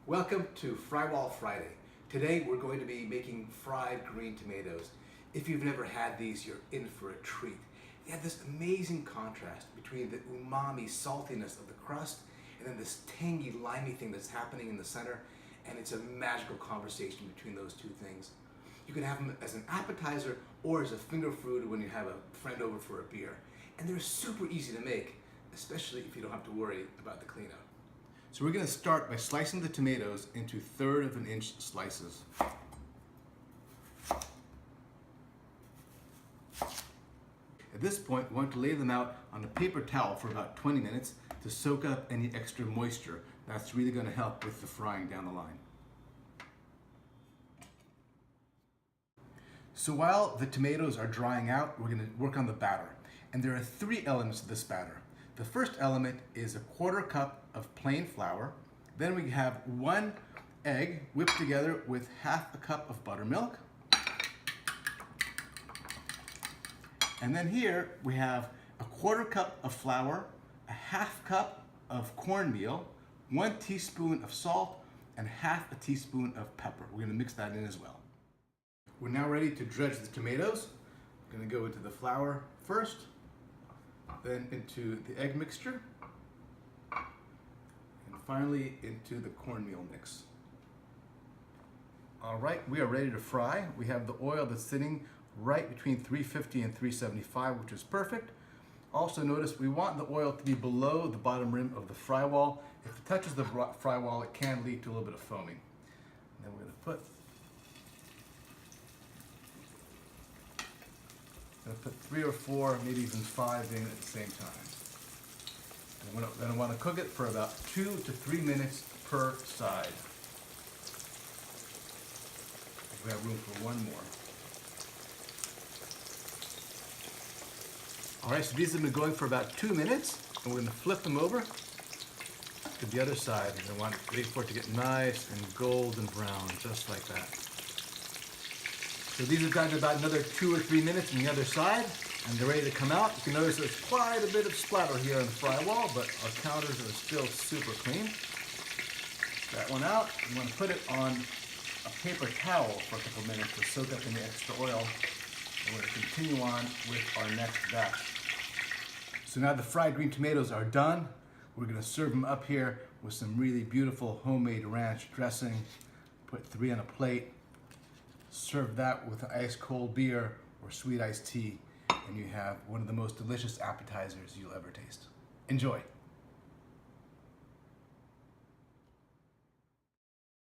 Welcome to Frywall Friday. Today we're going to be making fried green tomatoes. If you've never had these, you're in for a treat. They have this amazing contrast between the umami saltiness of the crust and then this tangy, limey thing that's happening in the center, and it's a magical conversation between those two things. You can have them as an appetizer or as a finger food when you have a friend over for a beer. And they're super easy to make, especially if you don't have to worry about the cleanup. So we're going to start by slicing the tomatoes into 1/3 of an inch slices. At this point, we want to lay them out on a paper towel for about 20 minutes to soak up any extra moisture. That's really going to help with the frying down the line. So while the tomatoes are drying out, we're going to work on the batter. And there are 3 elements to this batter. The first element is 1/4 cup of plain flour. Then we have 1 egg whipped together with 1/2 cup of buttermilk. And then here we have 1/4 cup of flour, 1/2 cup of cornmeal, 1 teaspoon of salt, and 1/2 teaspoon of pepper. We're going to mix that in as well. We're now ready to dredge the tomatoes. I'm going to go into the flour first, then into the egg mixture, and finally into the cornmeal mix. All right, we are ready to fry. We have the oil that's sitting right between 350 and 375, which is perfect. Also notice we want the oil to be below the bottom rim of the fry wall. If it touches the fry wall, it can lead to a little bit of foaming. And then we're going to put 3 or 4, maybe even 5 in at the same time. And then I want to cook it for about 2 to 3 minutes per side. We have room for 1 more. All right, so these have been going for about 2 minutes, and we're going to flip them over to the other side. And I want to wait for it to get nice and golden brown, just like that. So these have gotten about another 2 or 3 minutes on the other side, and they're ready to come out. You can notice there's quite a bit of splatter here on the fry wall, but our counters are still super clean. That one out. You want to put it on a paper towel for a couple minutes to soak up any extra oil. And we're going to continue on with our next batch. So now the fried green tomatoes are done. We're going to serve them up here with some really beautiful homemade ranch dressing. Put 3 on a plate. Serve that with an ice cold beer or sweet iced tea, and you have one of the most delicious appetizers you'll ever taste. Enjoy.